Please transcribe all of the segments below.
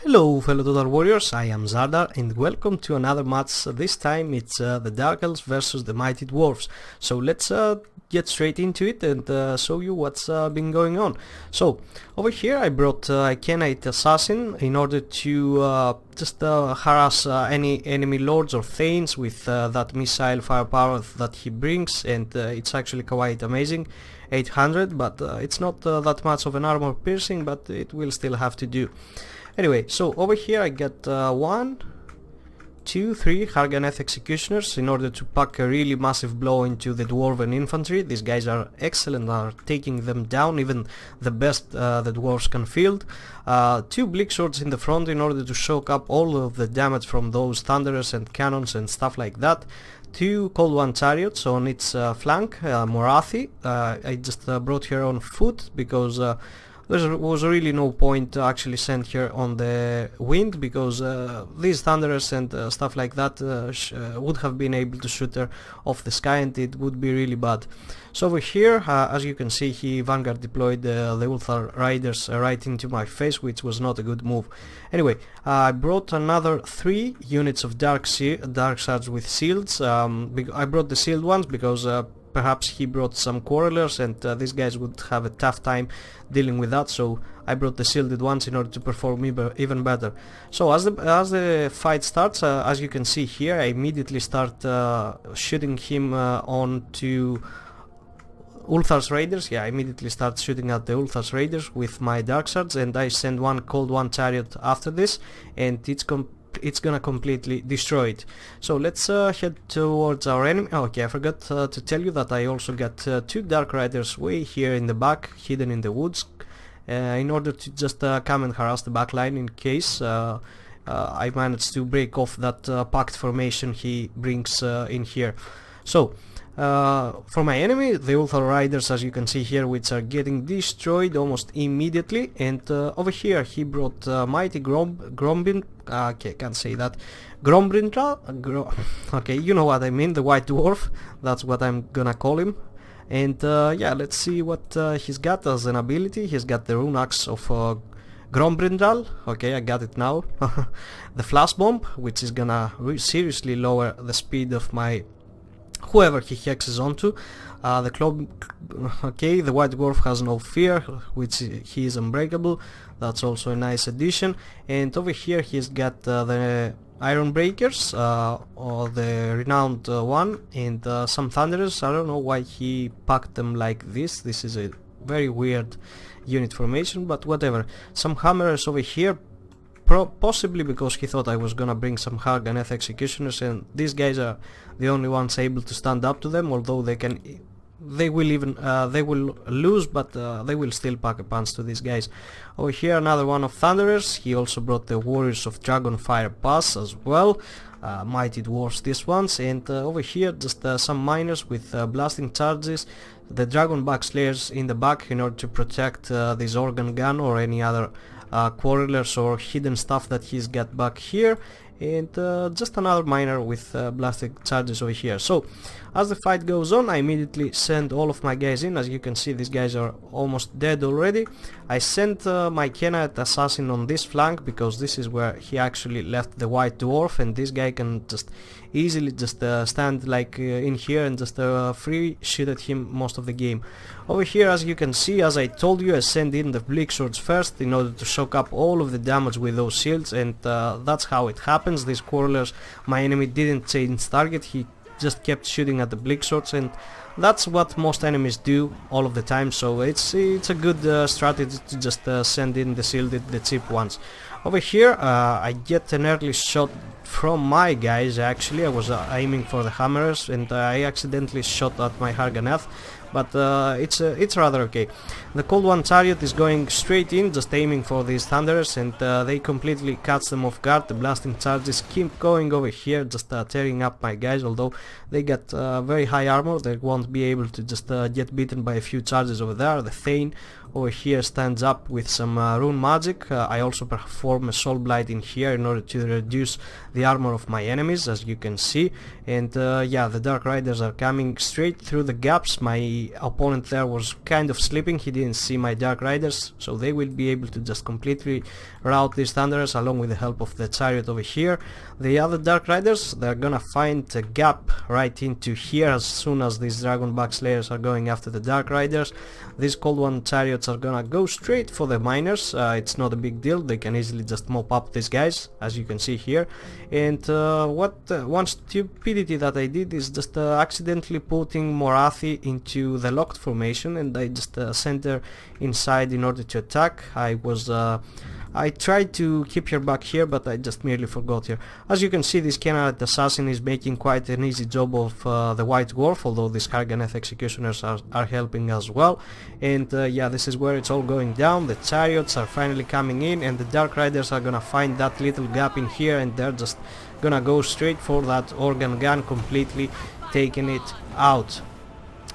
Hello fellow Total Warriors, I am Zardar and welcome to another match. This time it's the Dark Elves versus the Mighty Dwarfs. So let's get straight into it and show you what's been going on. So over here I brought a Kenite Assassin in order to just harass any enemy lords or thanes with that missile firepower that he brings, and it's actually quite amazing. 800, but it's not that much of an armor piercing, but it will still have to do. Anyway, so over here I get 1, 2, 3 Harganeth Executioners in order to pack a really massive blow into the Dwarven infantry. These guys are excellent, are taking them down, even the best the dwarves can field. 2 Bleak Swords in the front in order to soak up all of the damage from those Thunderers and cannons and stuff like that. 2 Cold One Chariots on its flank, Morathi. I just brought her on foot because there was really no point to actually send her on the wind, because these Thunderers and stuff like that would have been able to shoot her off the sky, and it would be really bad. So over here, as you can see, he Vanguard deployed the Ulthar Riders right into my face, which was not a good move. Anyway, I brought another 3 units of Dark Shards with shields. I brought the sealed ones because perhaps he brought some quarrelers and these guys would have a tough time dealing with that, so I brought the shielded ones in order to perform even better. So as the fight starts, as you can see here, I immediately start shooting him onto Ulthar's Raiders. Yeah, I immediately start shooting at the Ulthar's Raiders with my Dark Shards, and I send one Cold One Chariot after this, and it's gonna completely destroy it. So let's head towards our enemy. Okay, I forgot to tell you that I also got 2 Dark Riders way here in the back, hidden in the woods, in order to just come and harass the back line in case I managed to break off that packed formation he brings in here. So for my enemy, the Ulthar Riders, as you can see here, which are getting destroyed almost immediately, and over here he brought Mighty Grombin. Okay, can't say that. Grombrindral? Okay, you know what I mean, the White Dwarf, that's what I'm gonna call him. And yeah, let's see what he's got as an ability. He's got the Rune Axe of Grombrindral. Okay, I got it now. The Flash Bomb, which is gonna seriously lower the speed of my whoever he hexes onto. The okay, the White Dwarf has no fear, which he is unbreakable. That's also a nice addition. And over here he's got the Iron Breakers, or the renowned one, and some Thunderers. I don't know why he packed them like this. This is a very weird unit formation, but whatever. Some Hammerers over here, possibly because he thought I was gonna bring some Harganeth Executioners, and these guys are the only ones able to stand up to them, although they will lose, but they will still pack a punch to these guys. Over here another one of Thunderers. He also brought the Warriors of Dragonfire Pass as well, Mighty Dwarfs these ones, and over here just some miners with blasting charges, the Dragonback Slayers in the back in order to protect this organ gun or any other quarrelers or hidden stuff that he's got back here, and just another miner with blasting charges over here. So as the fight goes on, I immediately send all of my guys in. As you can see, these guys are almost dead already. I sent my Kenite Assassin on this flank because this is where he actually left the White Dwarf, and this guy can just easily just stand like in here and just free shoot at him most of the game. Over here, as you can see, as I told you, I send in the Bleak Swords first in order to soak up all of the damage with those shields, and that's how it happens. These quarrelers, my enemy didn't change target, he just kept shooting at the Bleak Swords, and that's what most enemies do all of the time, so it's a good strategy to just send in the shielded, the cheap ones. Over here I get an early shot from my guys. Actually I was aiming for the Hammerers, and I accidentally shot at my Harganeth, but it's rather okay. The Cold One Chariot is going straight in, just aiming for these Thunderers, and they completely catch them off guard. The blasting charges keep going over here, just tearing up my guys, although they got very high armor. They won't be able to just get beaten by a few charges over there. The Thane over here stands up with some rune magic. I also perform a soul blight in here in order to reduce the armor of my enemies, as you can see. And yeah, the Dark Riders are coming straight through the gaps. My my opponent there was kind of sleeping, he didn't see my Dark Riders, so they will be able to just completely rout these Thunderers along with the help of the Chariot over here. The other Dark Riders, they're gonna find a gap right into here as soon as these Dragonback Slayers are going after the Dark Riders. These Cold One Chariots are gonna go straight for the miners. It's not a big deal, they can easily just mop up these guys, as you can see here. And one stupidity that I did is just accidentally putting Morathi into the locked formation, and I just sent her inside in order to attack. I tried to keep her back here, but I just merely forgot her. As you can see, this Kenite Assassin is making quite an easy job of the White Dwarf, although these Harganeth Executioners are helping as well. And yeah, this is where it's all going down. The Chariots are finally coming in, and the Dark Riders are gonna find that little gap in here, and they're just gonna go straight for that organ gun, completely taking it out.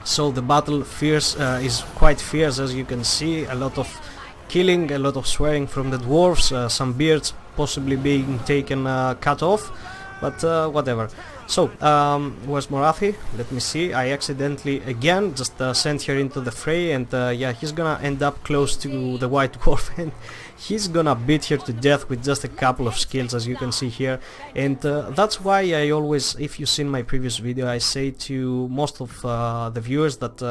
So the battle is quite fierce, as you can see. A lot of killing, a lot of swearing from the dwarves, some beards possibly being taken cut off, but whatever. So where's Morathi? Let me see. I accidentally again just sent her into the fray, and yeah, he's gonna end up close to the White Dwarf and he's gonna beat her to death with just a couple of skills, as you can see here. And that's why I always, if you've seen my previous video, I say to most of the viewers that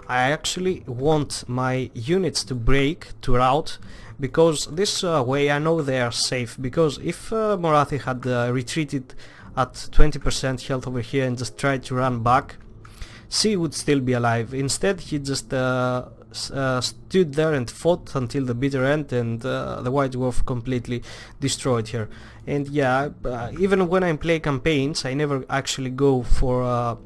I actually want my units to break, to rout, because this way I know they are safe. Because if Morathi had retreated at 20% health over here and just tried to run back, she would still be alive. Instead he just stood there and fought until the bitter end, and the White Dwarf completely destroyed her. And yeah, even when I play campaigns, I never actually go for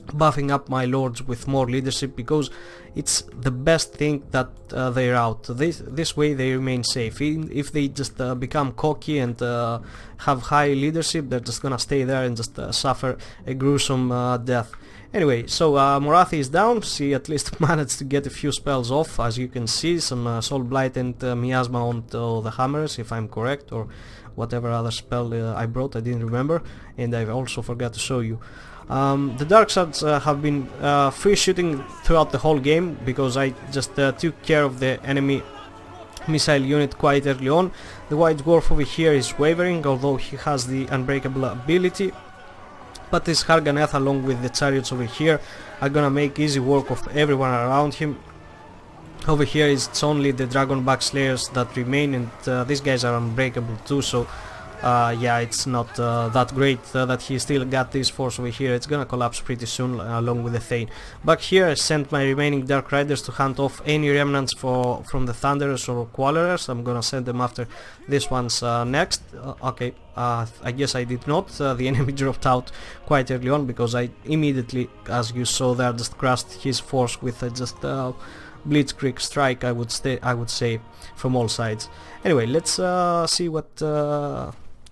buffing up my lords with more leadership, because it's the best thing that they're out. This way they remain safe. If they just become cocky and have high leadership, they're just gonna stay there and just suffer a gruesome death. Anyway, so Morathi is down. She at least managed to get a few spells off, as you can see, some Soul Blight and Miasma onto the hammers, if I'm correct, or whatever other spell I brought, I didn't remember, and I also forgot to show you. The Dark Shards have been free shooting throughout the whole game, because I just took care of the enemy missile unit quite early on. The White Dwarf over here is wavering, although he has the Unbreakable ability, but this Harganeth along with the Chariots over here are gonna make easy work of everyone around him. Over here it's only the Dragonback Slayers that remain, and these guys are unbreakable too, so yeah, it's not that great that he still got this force over here. It's gonna collapse pretty soon along with the Thane. Back here I sent my remaining Dark Riders to hunt off any remnants from the Thunderers or Quarrelers. I'm gonna send them after this one's next. Okay, I guess I did not. The enemy dropped out quite early on, because I immediately, as you saw there, just crushed his force with just blitzkrieg strike, I would say, from all sides. Anyway, let's see what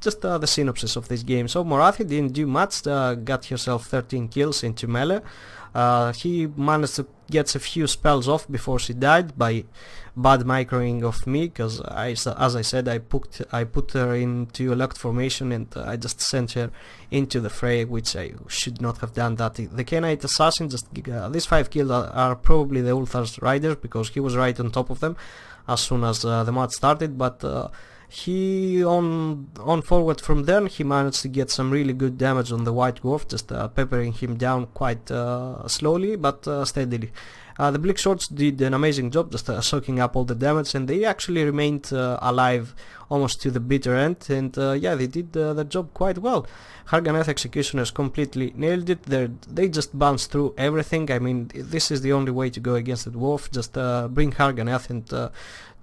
just the synopsis of this game. So Morathi didn't do much, got herself 13 kills into melee. He managed to get a few spells off before she died by bad microing of me, because as I said, I put her into a locked formation, and I just sent her into the fray, which I should not have done that. The Kenite Assassin, these 5 kills are probably the Ulthar's Riders, because he was right on top of them as soon as the match started, but he on forward from then he managed to get some really good damage on the White Dwarf, just peppering him down quite slowly but steadily. The Bleak Swords did an amazing job, just soaking up all the damage, and they actually remained alive almost to the bitter end, and yeah, they did their job quite well. Harganeth Executioners completely nailed it. They just bounced through everything. I mean, this is the only way to go against the dwarf. Just bring Harganeth and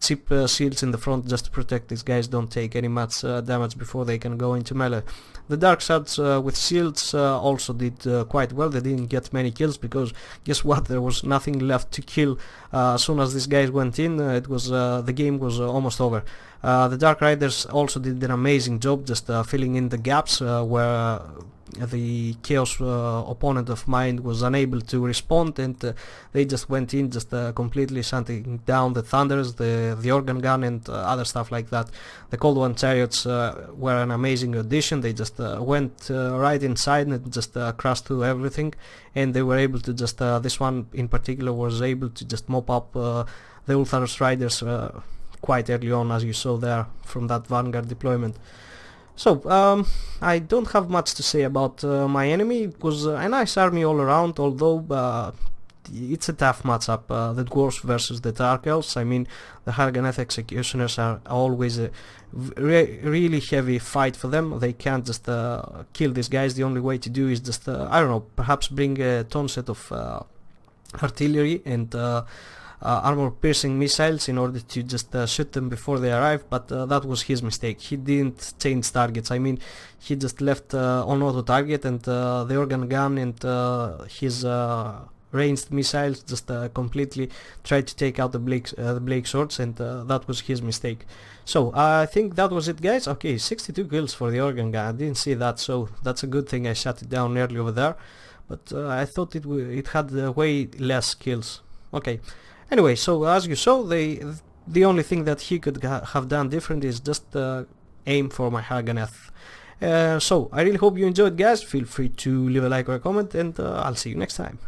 cheap shields in the front, just to protect these guys don't take any much damage before they can go into melee. The Dark Shards with shields also did quite well. They didn't get many kills, because guess what, there was nothing left to kill. As soon as these guys went in, the game was almost over. The Dark Riders also did an amazing job, just filling in the gaps where the chaos opponent of mine was unable to respond, and they just went in, just completely shutting down the thunders, the organ gun, and other stuff like that. The Cold One Chariots were an amazing addition. They just went right inside and just crashed through everything, and they were able to just this one in particular was able to just mop up the Ultharus Riders quite early on, as you saw there from that Vanguard deployment. So I don't have much to say about my enemy. It was a nice army all around, although it's a tough matchup, the Dwarves versus the Dark Elves. I mean, the Harganeth Executioners are always a really heavy fight for them. They can't just kill these guys. The only way to do is just, I don't know, perhaps bring a ton set of artillery and armor-piercing missiles in order to just shoot them before they arrive, but that was his mistake. He didn't change targets. I mean, he just left on auto-target, and the organ gun and his ranged missiles just completely tried to take out the Blake Swords, and that was his mistake. So I think that was it, guys. Okay, 62 kills for the organ gun. I didn't see that, so that's a good thing I shut it down early over there, but I thought it had way less kills. Okay. Anyway, so as you saw, the only thing that he could have done different is just aim for my Harganeth. So I really hope you enjoyed, guys. Feel free to leave a like or a comment, and I'll see you next time.